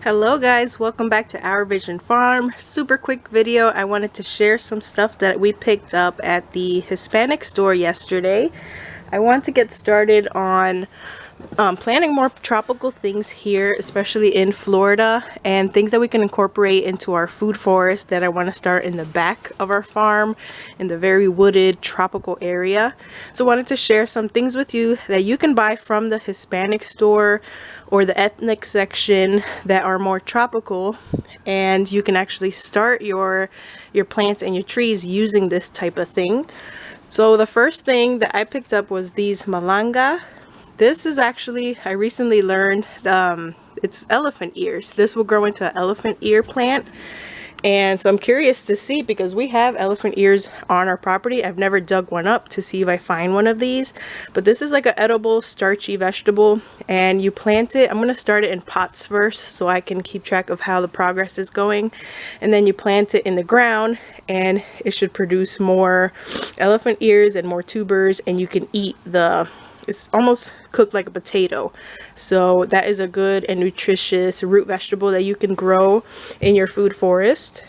Hello guys, welcome back to Our Vision Farm. Super quick video. I wanted to share some stuff that we picked up at the Hispanic store yesterday. I want to get started on planting more tropical things here, especially in Florida, and things that we can incorporate into our food forest that I want to start in the back of our farm in the very wooded tropical area. So I wanted to share some things with you that you can buy from the Hispanic store or the ethnic section that are more tropical, and you can actually start your plants and your trees using this type of thing. So the first thing that I picked up was these malanga. This is actually, I recently learned, it's elephant ears. This will grow into an elephant ear plant. And so I'm curious to see, because we have elephant ears on our property. I've never dug one up to see if I find one of these. But this is like an edible, starchy vegetable. And you plant it. I'm going to start it in pots first so I can keep track of how the progress is going. And then you plant it in the ground, and it should produce more elephant ears and more tubers. And you can eat it's almost cooked like a potato. So that is a good and nutritious root vegetable that you can grow in your food forest.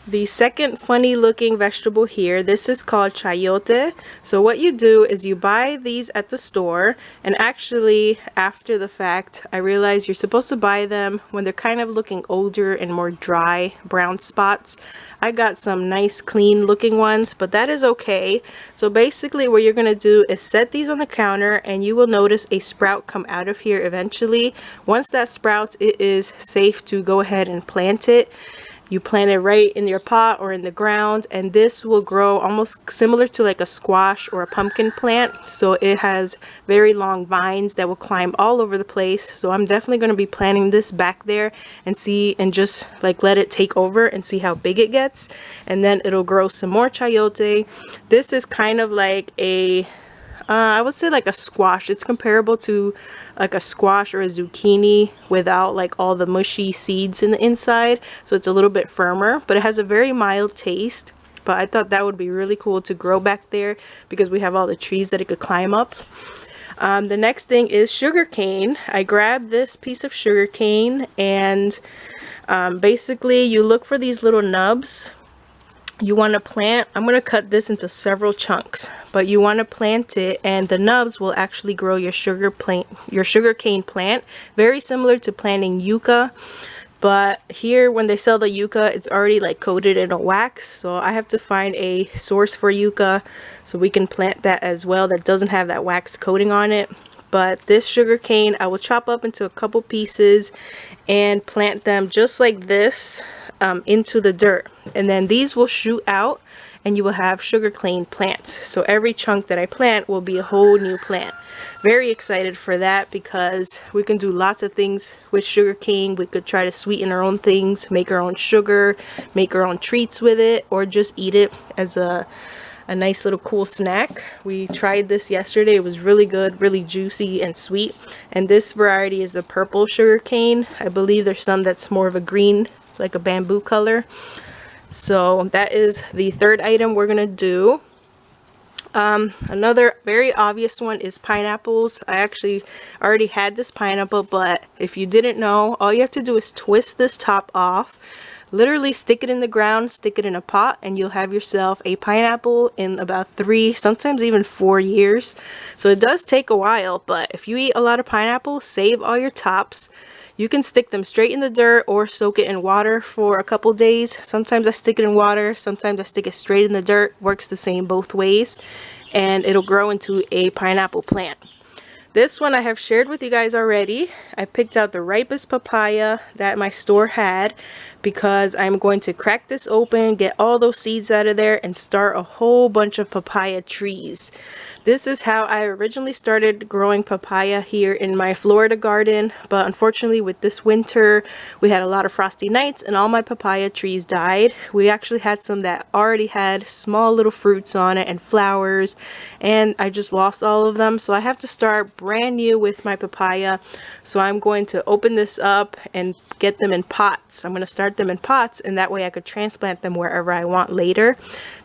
The second funny looking vegetable here, this is called chayote. So what you do is you buy these at the store, and actually after the fact I realized you're supposed to buy them when they're kind of looking older and more dry brown spots. I got some nice clean looking ones, but that is okay. So basically what you're going to do is set these on the counter, and you will notice a sprout come out of here eventually. Once that sprouts, it is safe to go ahead and plant it. You plant it right in your pot or in the ground, and this will grow almost similar to like a squash or a pumpkin plant. So it has very long vines that will climb all over the place. So I'm definitely going to be planting this back there and just like let it take over and see how big it gets, and then it'll grow some more chayote. This is kind of like I would say like a squash. It's comparable to like a squash or a zucchini without like all the mushy seeds in the inside. So it's a little bit firmer, but it has a very mild taste. But I thought that would be really cool to grow back there because we have all the trees that it could climb up. The next thing is sugar cane. I grabbed this piece of sugar cane, and basically you look for these little nubs. You want to plant, I'm going to cut this into several chunks, but you want to plant it, and the nubs will actually grow your sugar cane plant, very similar to planting yucca. But here when they sell the yucca, it's already like coated in a wax, so I have to find a source for yucca so we can plant that as well that doesn't have that wax coating on it. But this sugar cane I will chop up into a couple pieces and plant them just like this into the dirt, and then these will shoot out and you will have sugar cane plants. So every chunk that I plant will be a whole new plant. Very excited for that because we can do lots of things with sugar cane. We could try to sweeten our own things, make our own sugar, make our own treats with it, or just eat it as a nice little cool snack. We tried this yesterday. It was really good, really juicy and sweet. And this variety is the purple sugar cane. I believe there's some that's more of a green, like a bamboo color. So that is the third item we're gonna do. Another very obvious one is pineapples. I actually already had this pineapple, but if you didn't know, all you have to do is twist this top off, literally stick it in the ground, stick it in a pot, and you'll have yourself a pineapple in about 3, sometimes even 4 years. So it does take a while, but if you eat a lot of pineapple, save all your tops. You can stick them straight in the dirt or soak it in water for a couple days. Sometimes I stick it in water, sometimes I stick it straight in the dirt. Works the same both ways, and it'll grow into a pineapple plant. This one I have shared with you guys already. I picked out the ripest papaya that my store had because I'm going to crack this open, get all those seeds out of there, and start a whole bunch of papaya trees. This is how I originally started growing papaya here in my Florida garden, but unfortunately with this winter we had a lot of frosty nights and all my papaya trees died. We actually had some that already had small little fruits on it and flowers, and I just lost all of them. So I have to start brand new with my papaya. So I'm going to open this up and get them in pots. I'm going to start them in pots, and that way I could transplant them wherever I want later.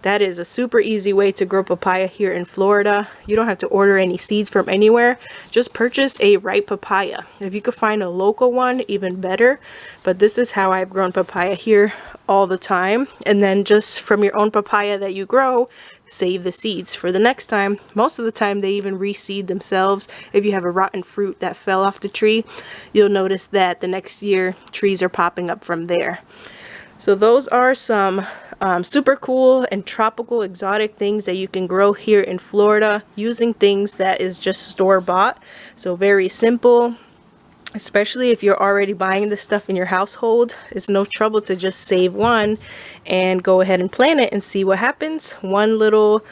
That is a super easy way to grow papaya here in Florida. You don't have to order any seeds from anywhere. Just purchase a ripe papaya. If you could find a local one, even better. But this is how I've grown papaya here all the time. And then just from your own papaya that you grow, save the seeds for the next time. Most of the time they even reseed themselves. If you have a rotten fruit that fell off the tree, you'll notice that the next year trees are popping up from there. So those are some super cool and tropical exotic things that you can grow here in Florida using things that is just store-bought. So very simple. Especially if you're already buying this stuff in your household, it's no trouble to just save one and go ahead and plant it and see what happens. One little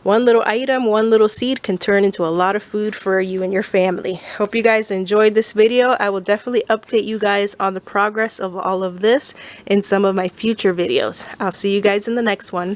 item, one little seed can turn into a lot of food for you and your family. Hope you guys enjoyed this video. I will definitely update you guys on the progress of all of this in some of my future videos. I'll see you guys in the next one.